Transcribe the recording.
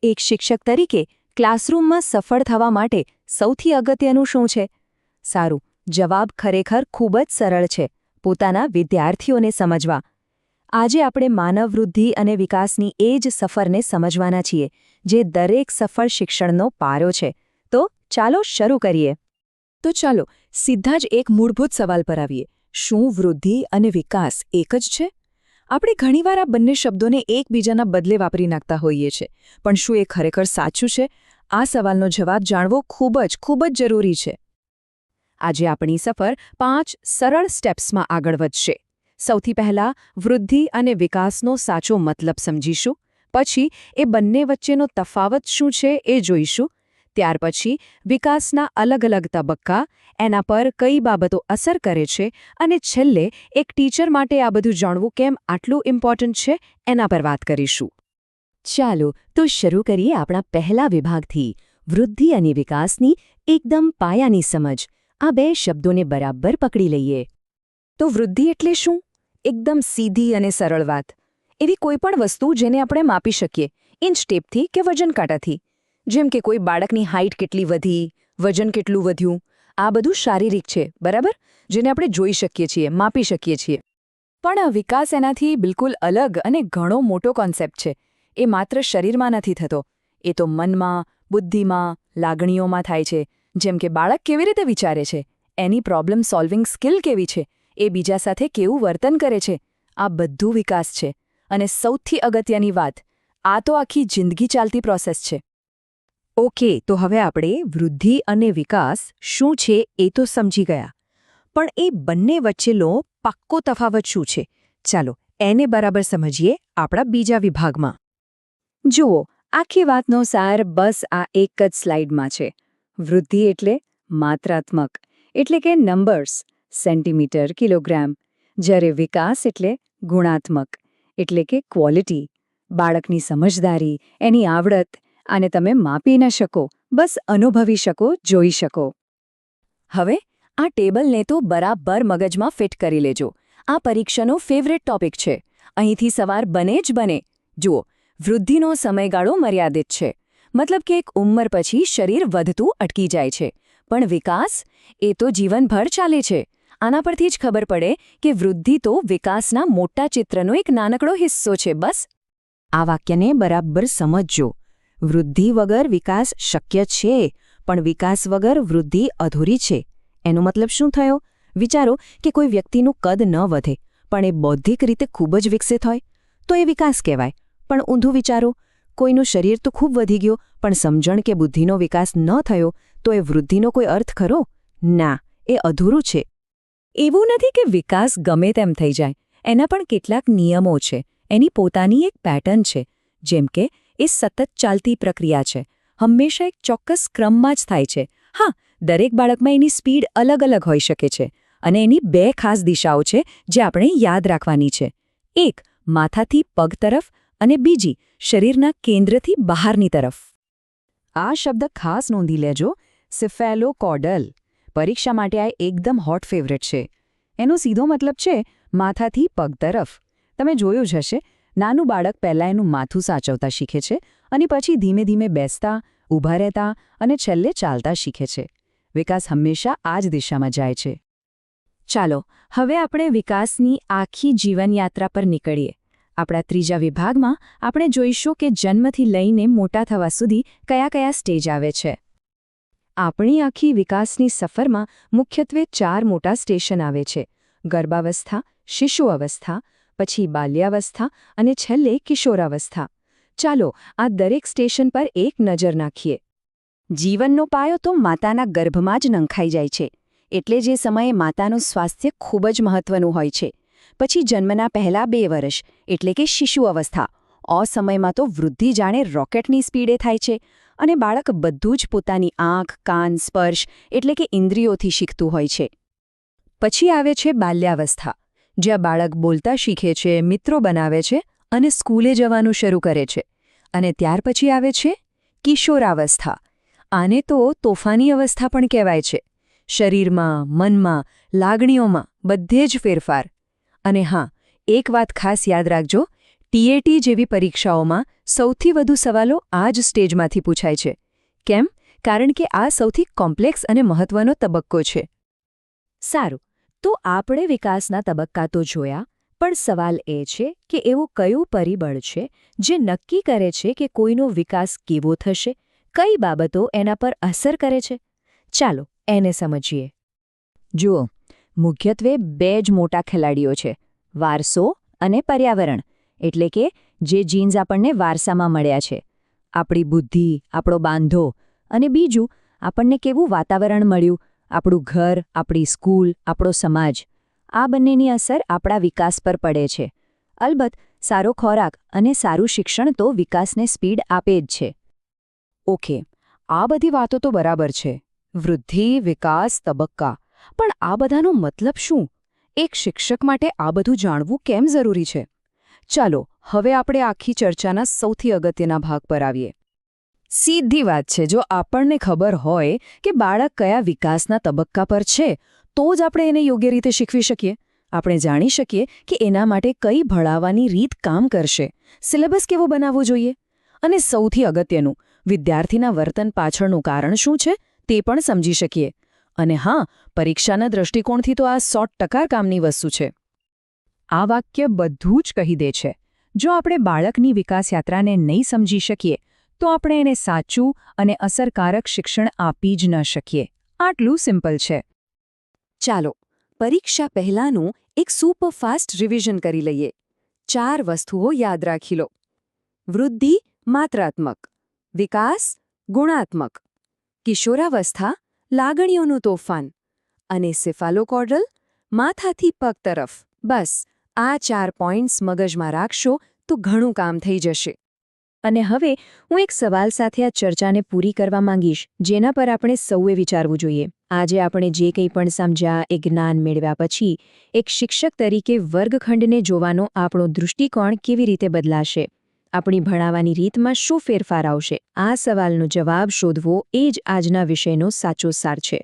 એક શિક્ષક તરીકે ક્લાસરૂમમાં સફળ થવા માટે સૌથી અગત્યનું શું છે? સારું, જવાબ ખરેખર ખૂબ જ સરળ છે, પોતાના વિદ્યાર્થીઓને સમજવા. આજે આપણે માનવ વૃદ્ધિ અને વિકાસની એ જ સફરને સમજવાના છીએ, જે દરેક સફળ શિક્ષણનો પાયો છે. તો ચાલો શરૂ કરીએ. તો ચાલો સીધા જ એક મૂળભૂત સવાલ પર આવીએ. શું વૃદ્ધિ અને વિકાસ એક જ છે? આપણે ઘણીવાર આ બંને શબ્દોને એકબીજાના બદલે વાપરી નાખતા હોઈએ છીએ, પણ શું એ ખરેખર સાચું છે? આ સવાલનો જવાબ જાણવો ખૂબ જ જરૂરી છે. આજે આપણી સફર 5 સરળ સ્ટેપ્સમાં આગળ વધશે. સૌથી પહેલાં વૃદ્ધિ અને વિકાસનો સાચો મતલબ સમજીશું. પછી એ બંને વચ્ચેનો તફાવત શું છે એ જોઈશું. ત્યાર પછી વિકાસના અલગ-અલગ તબક્કા, એના પર કઈ બાબતો અસર કરે છે, અને છેલ્લે એક ટીચર માટે આ બધું જાણવું કેમ આટલું ઇમ્પોર્ટન્ટ છે એના પર વાત કરીશું. ચાલો તો શરૂ કરીએ આપણા પહેલા વિભાગથી, વૃદ્ધિ અને વિકાસની એકદમ પાયાની સમજ. આ બે શબ્દોને બરાબર પકડી લઈએ. તો વૃદ્ધિ એટલે શું? એકદમ સીધી અને સરળ વાત. એવી કોઈ પણ વસ્તુ જેને આપણે માપી શકીએ, ઇંચ ટેપથી કે વજન કાંટાથી. જેમ કે કોઈ બાળકની હાઇટ કેટલી વધી, વજન કેટલું વધ્યું, આ બધું શારીરિક છે, બરાબર? જેને આપણે જોઈ શકીએ છીએ, માપી શકીએ છીએ. પણ વિકાસ એનાથી બિલકુલ અલગ અને ઘણો મોટો કોન્સેપ્ટ છે. એ માત્ર શરીરમાં નથી થતો, એ તો મનમાં, બુદ્ધિમાં, લાગણીઓમાં થાય છે. જેમ કે બાળક કેવી રીતે વિચારે છે, એની પ્રોબ્લેમ સોલ્વિંગ સ્કિલ કેવી છે, એ બીજા સાથે કેવું વર્તન કરે છે, આ બધું વિકાસ છે. અને સૌથી અગત્યની વાત, આ તો આખી જિંદગી ચાલતી પ્રોસેસ છે. ઓકે, તો હવે આપણે વૃદ્ધિ અને વિકાસ શું છે એ તો સમજી ગયા. પણ એ બંને વચ્ચેનો પાક્કો તફાવત શું છે? ચાલો એને બરાબર સમજીએ આપણા બીજા વિભાગમાં. જુઓ, આખી વાતનો સાર બસ આ એક જ સ્લાઇડમાં છે. વૃદ્ધિ એટલે માત્રાત્મક, એટલે કે નંબર્સ, સેન્ટીમીટર, કિલોગ્રામ. જ્યારે વિકાસ એટલે ગુણાત્મક, એટલે કે ક્વોલિટી, બાળકની સમજદારી, એની આવડત. આને તમે માપી ન શકો, બસ અનુભવી શકો, જોઈ શકો. હવે આ ટેબલને તો બરાબર મગજમાં ફિટ કરી લેજો. આ પરીક્ષાનો ફેવરેટ ટોપિક છે. અહીંથી સવાર બને જ બને. જુઓ, વૃદ્ધિનો સમયગાળો મર્યાદિત છે. મતલબ કે એક ઉંમર પછી શરીર વધતું અટકી જાય છે. પણ વિકાસ, એ તો જીવનભર ચાલે છે. આના પરથી જ ખબર પડે કે વૃદ્ધિ તો વિકાસના મોટા ચિત્રનો એક નાનકડો હિસ્સો છે, બસ. આ વાક્યને બરાબર સમજજો. વૃદ્ધિ વગર વિકાસ શક્ય છે, પણ વિકાસ વગર વૃદ્ધિ અધૂરી છે. એનો મતલબ શું થયો? વિચારો કે કોઈ વ્યક્તિનું કદ ન વધે, પણ એ બૌદ્ધિક રીતે ખૂબ જ વિકસિત હોય, તો એ વિકાસ કહેવાય. પણ ઊંધું વિચારો, કોઈનું શરીર તો ખૂબ વધી ગયું, પણ સમજણ કે બુદ્ધિનો વિકાસ ન થયો, તો એ વૃદ્ધિનો કોઈ અર્થ ખરો? ના, એ અધૂરું છે. એવું નથી કે વિકાસ ગમે તેમ થઈ જાય. એના પણ કેટલાક નિયમો છે, એની પોતાની એક પેટર્ન છે. જેમ કે એ સતત ચાલતી પ્રક્રિયા છે, હંમેશા એક ચોક્કસ ક્રમમાં જ થાય છે. હા, દરેક બાળકમાં એની સ્પીડ અલગ હોઈ શકે છે, અને એની 2 ખાસ દિશાઓ છે જે આપણે યાદ રાખવાની છે. એક માથાથી પગ તરફ, અને બીજી શરીરના કેન્દ્રથી બહારની તરફ. આ શબ્દ ખાસ નોંધી લેજો, સિફેલોકોડલ. પરીક્ષા માટે આ એકદમ હોટ ફેવરેટ છે. એનો સીધો મતલબ છે માથાથી પગ તરફ. તમે જોયું જ હશે, નાનું બાળક પહેલાં એનું માથું સાચવતા શીખે છે, અને પછી ધીમે ધીમે બેસતા, ઊભા રહેતા અને છેલ્લે ચાલતા શીખે છે. વિકાસ હંમેશા આ જ દિશામાં જાય છે. ચાલો હવે આપણે વિકાસની આખી જીવનયાત્રા પર નીકળીએ. આપણા ત્રીજા વિભાગમાં આપણે જોઈશું કે જન્મથી લઈને મોટા થવા સુધી કયા સ્ટેજ આવે છે. આપણી આખી વિકાસની સફરમાં મુખ્યત્વે 4 મોટા સ્ટેશન આવે છે: ગર્ભાવસ્થા, શિશુ અવસ્થા, પછી બાલ્યાવસ્થા અને છેલ્લે કિશોરાવસ્થા. ચાલો આ દરેક સ્ટેશન પર એક નજર નાખીએ. જીવનનો પાયો તો માતાના ગર્ભમાં જ નંખાઈ જાય છે, એટલે જે સમયે માતાનું સ્વાસ્થ્ય ખૂબ જ મહત્વનું હોય છે. પછી જન્મના પહેલા 2 વર્ષ, એટલે કે શિશુ અવસ્થા. આ સમયમાં તો વૃદ્ધિ જાણે રોકેટની સ્પીડે થાય છે, અને બાળક બધું જ પોતાની આંખ, કાન, સ્પર્શ એટલે કે ઇન્દ્રિયોથી શીખતું હોય છે. પછી આવે છે બાલ્યાવસ્થા, જ્યાં બાળક બોલતા શીખે છે, મિત્રો બનાવે છે અને સ્કૂલે જવાનું શરૂ કરે છે. અને ત્યાર પછી આવે છે કિશોરાવસ્થા. આને તો તોફાની અવસ્થા પણ કહેવાય છે. શરીરમાં, મનમાં, લાગણીઓમાં બધે જ ફેરફાર. અને હા, એક વાત ખાસ યાદ રાખજો, ટીએટી જેવી પરીક્ષાઓમાં સૌથી વધુ સવાલો આ જ સ્ટેજમાંથી પૂછાય છે. કેમ? કારણ કે આ સૌથી કોમ્પ્લેક્સ અને મહત્વનો તબક્કો છે. સારું, તો આપણે વિકાસના તબક્કા તો જોયા, પણ સવાલ એ છે કે એવું કયું પરિબળ છે જે નક્કી કરે છે કે કોઈનો વિકાસ કેવો થશે, કઈ બાબતો એના પર અસર કરે છે? ચાલો એને સમજીએ. જુઓ, મુખ્યત્વે 2 જ મોટા ખેલાડીઓ છે: વારસો અને પર્યાવરણ. એટલે કે જે જીન્સ આપણને વારસામાં મળ્યા છે, આપણી બુદ્ધિ, આપણો બાંધો, અને બીજું આપણને કેવું વાતાવરણ મળ્યું, આપણું ઘર, આપણી સ્કૂલ, આપણો સમાજ. આ બંનેની અસર આપણા વિકાસ પર પડે છે. અલબત્ત, સારો ખોરાક અને સારું શિક્ષણ તો વિકાસને સ્પીડ આપે જ છે. ઓકે, આ બધી વાતો તો બરાબર છે. વૃદ્ધિ, વિકાસ, તબક્કા. પણ આ બધાનો મતલબ શું? એક શિક્ષક માટે આ બધું જાણવું કેમ જરૂરી છે? ચાલો, હવે આપણે આખી ચર્ચાના સૌથી અગત્યના ભાગ પર આવીએ. સીધી વાત છે, જો આપણને ખબર હોય કે બાળક કયા વિકાસના તબક્કા પર છે, તો જ આપણે એને યોગ્ય રીતે શીખવી શકીએ. આપણે જાણી શકીએ કે એના માટે કઈ ભણાવવાની રીત કામ કરશે, સિલેબસ કેવો બનાવવો જોઈએ, અને સૌથી અગત્યનું, વિદ્યાર્થીના વર્તન પાછળનું કારણ શું છે તે પણ સમજી શકીએ. અને હા, પરીક્ષાના દૃષ્ટિકોણથી તો આ 100% કામની વસ્તુ છે. આ વાક્ય બધું જ કહી દે છે. જો આપણે બાળકની વિકાસ યાત્રાને નહીં સમજી શકીએ, તો આપણે એને સાચું અને અસરકારક શિક્ષણ આપી જ ન શકીએ. આટલું સિમ્પલ છે. ચાલો, પરીક્ષા પહેલાંનું એક સુપરફાસ્ટ રિવિઝન કરી લઈએ. 4 વસ્તુઓ યાદ રાખી લો. વૃદ્ધિ માત્રાત્મક, વિકાસ ગુણાત્મક, કિશોરાવસ્થા લાગણીઓનું તોફાન, અને સેફાલોકોર્ડલ માથાથી પગ તરફ. બસ આ 4 પોઈન્ટ્સ મગજમાં રાખશો તો ઘણું કામ થઈ જશે. અને હવે હું એક સવાલ સાથે આ ચર્ચાને પૂરી કરવા માંગીશ, જેના પર આપણે સૌએ વિચારવું જોઈએ. આજે આપણે જે કંઈ પણ સમજ્યા, એ જ્ઞાન મેળવ્યા પછી એક શિક્ષક તરીકે વર્ગખંડને જોવાનો આપણો દૃષ્ટિકોણ કેવી રીતે બદલાશે? આપણી ભણાવવાની રીતમાં શું ફેરફાર આવશે? આ સવાલનો જવાબ શોધવો એ જ આજના વિષયનો સાચો સાર છે.